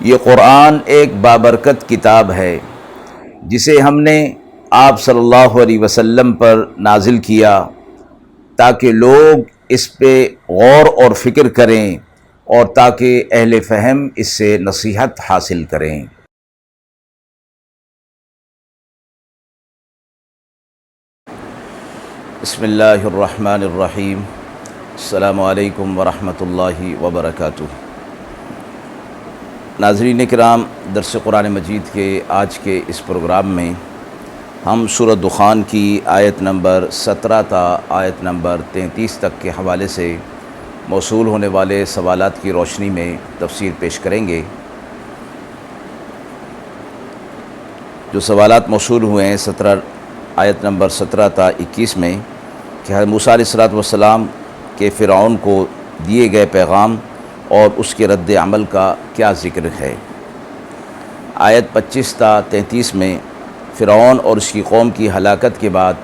یہ قرآن ایک بابرکت کتاب ہے جسے ہم نے آپ صلی اللہ علیہ وسلم پر نازل کیا تاکہ لوگ اس پہ غور اور فکر کریں اور تاکہ اہل فہم اس سے نصیحت حاصل کریں۔ بسم اللہ الرحمن الرحیم۔ السلام علیکم ورحمۃ اللہ وبرکاتہ۔ ناظرین کرام، درس قرآن مجید کے آج کے اس پروگرام میں ہم سورہ دخان کی آیت نمبر 17 تا آیت نمبر 33 تک کے حوالے سے موصول ہونے والے سوالات کی روشنی میں تفسیر پیش کریں گے۔ جو سوالات موصول ہوئے ہیں آیت نمبر 17 تا 21 میں کہ حضرت موسیٰ علیہ السلام کے فرعون کو دیے گئے پیغام اور اس کے رد عمل کا کیا ذکر ہے۔ آیت 25 تا 33 میں فرعون اور اس کی قوم کی ہلاکت کے بعد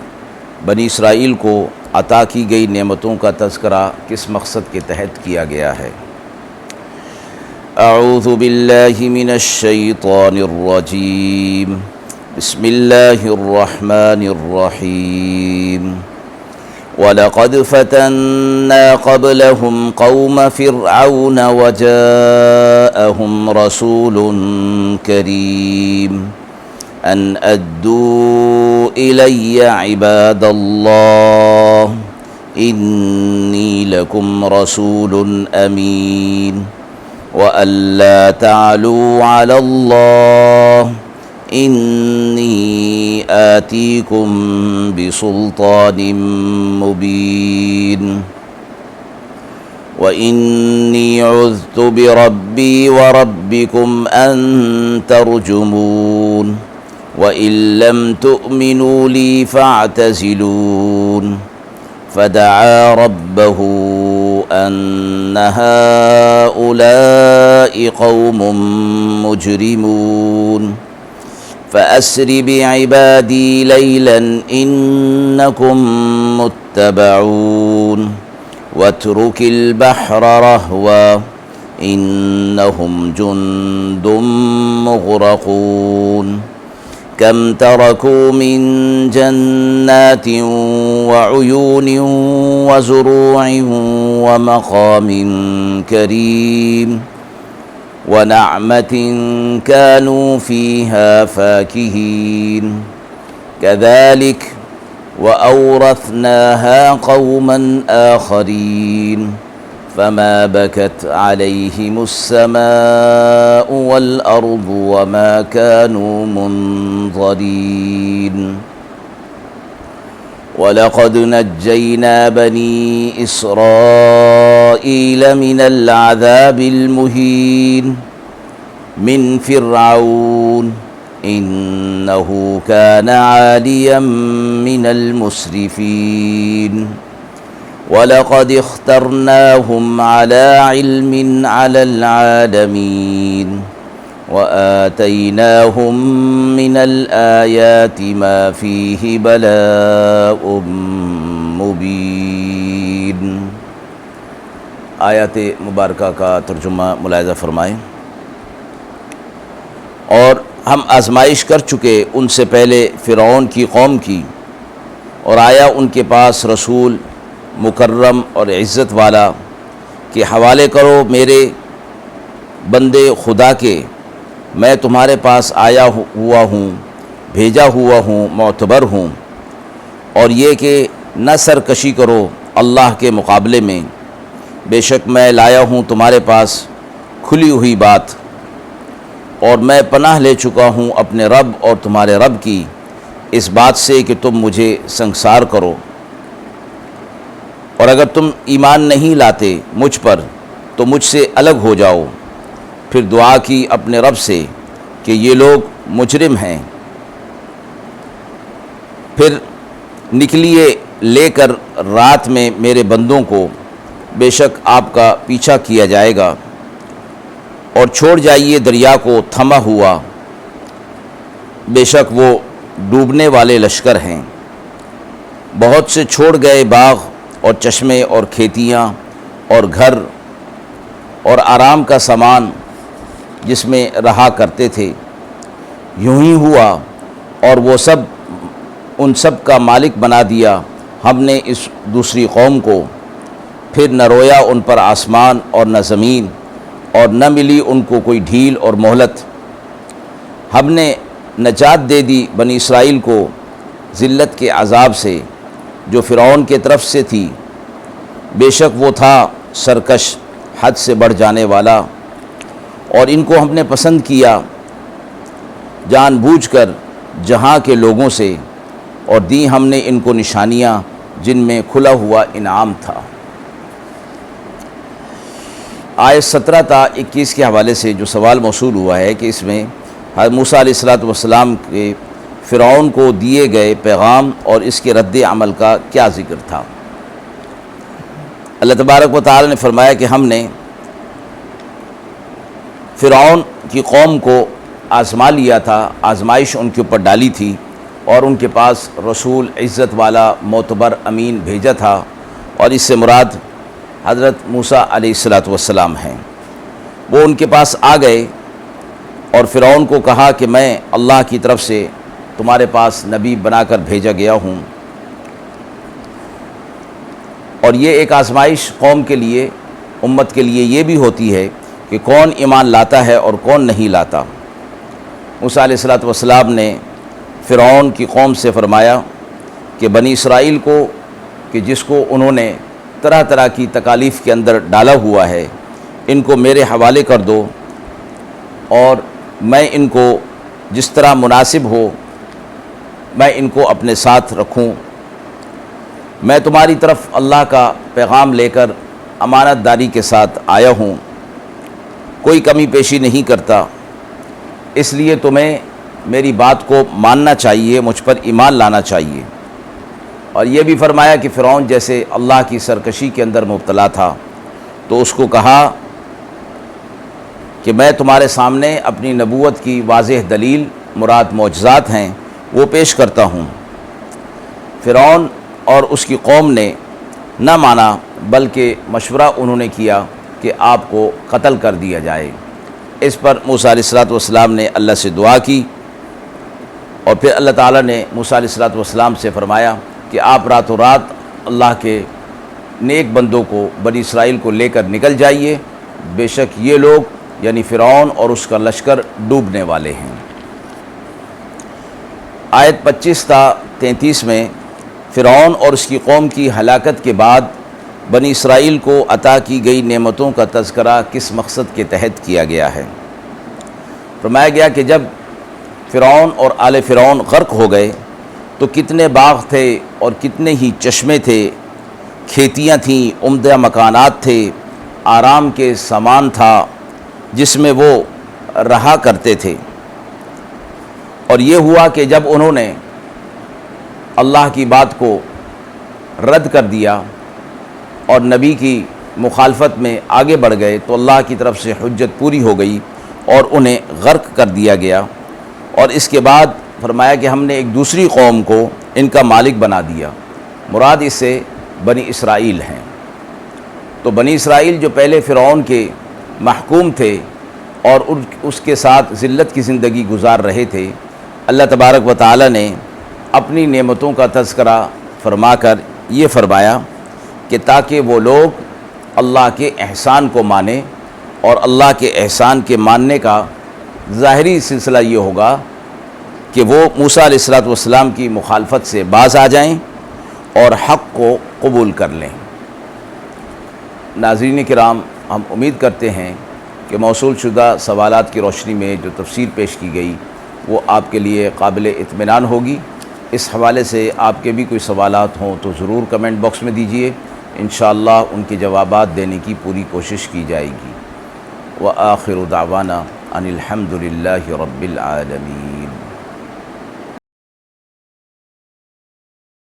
بنی اسرائیل کو عطا کی گئی نعمتوں کا تذکرہ کس مقصد کے تحت کیا گیا ہے۔ اعوذ باللہ من الشیطان الرجیم، بسم اللہ الرحمن الرحیم۔ وَلَقَدْ فَتَنَّا قَبْلَهُمْ قَوْمَ فِرْعَوْنَ وَجَاءَهُمْ رَسُولٌ كَرِيمٌ أَنْ أَدُّوا إِلَيَّ عِبَادَ اللَّهِ إِنِّي لَكُمْ رَسُولٌ أَمِينٌ وَأَن لَّا تَعْلُوا عَلَى اللَّهِ إِنِّي آتِيكُم بِسُلْطَانٍ مُّبِينٍ وَإِنِّي عُذْتُ بِرَبِّي وَرَبِّكُمْ أَن تَرْجُمُونِ وَإِن لَّمْ تُؤْمِنُوا لِي فَاعْتَزِلُونِ فَدَعَا رَبَّهُ أَنَّ هَٰؤُلَاءِ قَوْمٌ مُّجْرِمُونَ فَأَسْرِ بِعِبَادِي لَيْلًا إِنَّكُم مُّتَّبَعُونَ وَاتْرُكِ الْبَحْرَ رَهْوًا إِنَّهُمْ جُندٌ مُّغْرَقُونَ كَمْ تَرَكُوا مِن جَنَّاتٍ وَعُيُونٍ وَزُرُوعٍ وَمَقَامٍ كَرِيمٍ وَنَعْمَةٍ كَانُوا فِيهَا فَاكِهِينَ كَذَلِكَ وَأَوْرَثْنَاهَا قَوْمًا آخَرِينَ فَمَا بَكَتْ عَلَيْهِمُ السَّمَاءُ وَالْأَرْضُ وَمَا كَانُوا مُنظَرِينَ وَلَقَدْ نَجَّيْنَا بَنِي إِسْرَائِيلَ مِنَ الْعَذَابِ الْمُهِينِ مِنْ فِرْعَوْنَ إِنَّهُ كَانَ عَالِيًا مِنَ الْمُسْرِفِينَ وَلَقَدِ اخْتَرْنَاهُمْ عَلَى عِلْمٍ عَلَى الْعَالَمِينَ وَآتَيْنَاهُمْ مِنَ الْآيَاتِ مَا فِيهِ بَلَاءٌ مُبِينٌ۔ آیات مبارکہ کا ترجمہ ملاحظہ فرمائیں۔ اور ہم آزمائش کر چکے ان سے پہلے فرعون کی قوم کی، اور آیا ان کے پاس رسول مکرم اور عزت والا کہ حوالے کرو میرے بندے خدا کے، میں تمہارے پاس آیا ہوا ہوں، بھیجا ہوا ہوں، معتبر ہوں، اور یہ کہ نہ سرکشی کرو اللہ کے مقابلے میں، بے شک میں لایا ہوں تمہارے پاس کھلی ہوئی بات، اور میں پناہ لے چکا ہوں اپنے رب اور تمہارے رب کی اس بات سے کہ تم مجھے سنگسار کرو، اور اگر تم ایمان نہیں لاتے مجھ پر تو مجھ سے الگ ہو جاؤ۔ پھر دعا کی اپنے رب سے کہ یہ لوگ مجرم ہیں، پھر نکلیے لے کر رات میں میرے بندوں کو، بے شک آپ کا پیچھا کیا جائے گا، اور چھوڑ جائیے دریا کو تھما ہوا، بے شک وہ ڈوبنے والے لشکر ہیں۔ بہت سے چھوڑ گئے باغ اور چشمے اور کھیتیاں اور گھر اور آرام کا سامان جس میں رہا کرتے تھے۔ یوں ہی ہوا اور وہ سب ان سب کا مالک بنا دیا ہم نے اس دوسری قوم کو، پھر نہ رویا ان پر آسمان اور نہ زمین، اور نہ ملی ان کو کوئی ڈھیل اور مہلت۔ ہم نے نجات دے دی بنی اسرائیل کو ذلت کے عذاب سے جو فرعون کے طرف سے تھی، بے شک وہ تھا سرکش، حد سے بڑھ جانے والا، اور ان کو ہم نے پسند کیا جان بوجھ کر جہاں کے لوگوں سے، اور دی ہم نے ان کو نشانیاں جن میں کھلا ہوا انعام تھا۔ آیت 17 تا 21 کے حوالے سے جو سوال موصول ہوا ہے کہ اس میں حضرت موسیٰ علیہ السلام کے فرعون کو دیے گئے پیغام اور اس کے رد عمل کا کیا ذکر تھا۔ اللہ تبارک و تعالی نے فرمایا کہ ہم نے فرعون کی قوم کو آزما لیا تھا، آزمائش ان کے اوپر ڈالی تھی، اور ان کے پاس رسول عزت والا معتبر امین بھیجا تھا، اور اس سے مراد حضرت موسیٰ علیہ السلام ہیں۔ وہ ان کے پاس آ گئے اور فرعون کو کہا کہ میں اللہ کی طرف سے تمہارے پاس نبی بنا کر بھیجا گیا ہوں، اور یہ ایک آزمائش قوم کے لیے، امت کے لیے یہ بھی ہوتی ہے کہ کون ایمان لاتا ہے اور کون نہیں لاتا۔ موسیٰ علیہ السلام نے فرعون کی قوم سے فرمایا کہ بنی اسرائیل کو، کہ جس کو انہوں نے طرح طرح کی تکالیف کے اندر ڈالا ہوا ہے، ان کو میرے حوالے کر دو، اور میں ان کو جس طرح مناسب ہو میں ان کو اپنے ساتھ رکھوں۔ میں تمہاری طرف اللہ کا پیغام لے کر امانت داری کے ساتھ آیا ہوں، کوئی کمی پیشی نہیں کرتا، اس لیے تمہیں میری بات کو ماننا چاہیے، مجھ پر ایمان لانا چاہیے۔ اور یہ بھی فرمایا کہ فرعون جیسے اللہ کی سرکشی کے اندر مبتلا تھا، تو اس کو کہا کہ میں تمہارے سامنے اپنی نبوت کی واضح دلیل، مراد معجزات ہیں، وہ پیش کرتا ہوں۔ فرعون اور اس کی قوم نے نہ مانا، بلکہ مشورہ انہوں نے کیا کہ آپ کو قتل کر دیا جائے۔ اس پر موسیٰ علیہ السلام نے اللہ سے دعا کی، اور پھر اللہ تعالیٰ نے موسیٰ علیہ السلام سے فرمایا کہ آپ راتوں رات اللہ کے نیک بندوں کو، بنی اسرائیل کو لے کر نکل جائیے، بے شک یہ لوگ یعنی فرعون اور اس کا لشکر ڈوبنے والے ہیں۔ آیت 25 تا 33 میں فرعون اور اس کی قوم کی ہلاکت کے بعد بنی اسرائیل کو عطا کی گئی نعمتوں کا تذکرہ کس مقصد کے تحت کیا گیا ہے۔ فرمایا گیا کہ جب فرعون اور آل فرعون غرق ہو گئے تو کتنے باغ تھے اور کتنے ہی چشمے تھے، کھیتیاں تھیں، عمدہ مکانات تھے، آرام کے سامان تھا جس میں وہ رہا کرتے تھے۔ اور یہ ہوا کہ جب انہوں نے اللہ کی بات کو رد کر دیا اور نبی کی مخالفت میں آگے بڑھ گئے تو اللہ کی طرف سے حجت پوری ہو گئی اور انہیں غرق کر دیا گیا۔ اور اس کے بعد فرمایا کہ ہم نے ایک دوسری قوم کو ان کا مالک بنا دیا، مراد اس سے بنی اسرائیل ہیں۔ تو بنی اسرائیل جو پہلے فرعون کے محکوم تھے اور اس کے ساتھ ذلت کی زندگی گزار رہے تھے، اللہ تبارک و تعالی نے اپنی نعمتوں کا تذکرہ فرما کر یہ فرمایا کہ تاکہ وہ لوگ اللہ کے احسان کو مانیں، اور اللہ کے احسان کے ماننے کا ظاہری سلسلہ یہ ہوگا کہ وہ موسیٰ علیہ السلام کی مخالفت سے باز آ جائیں اور حق کو قبول کر لیں۔ ناظرین کرام، ہم امید کرتے ہیں کہ موصول شدہ سوالات کی روشنی میں جو تفسیر پیش کی گئی وہ آپ کے لیے قابل اطمینان ہوگی۔ اس حوالے سے آپ کے بھی کوئی سوالات ہوں تو ضرور کمنٹ باکس میں دیجیے، انشاءاللہ ان کے جوابات دینے کی پوری کوشش کی جائے گی۔ وآخر دعوانا ان الحمد للہ رب العالمین۔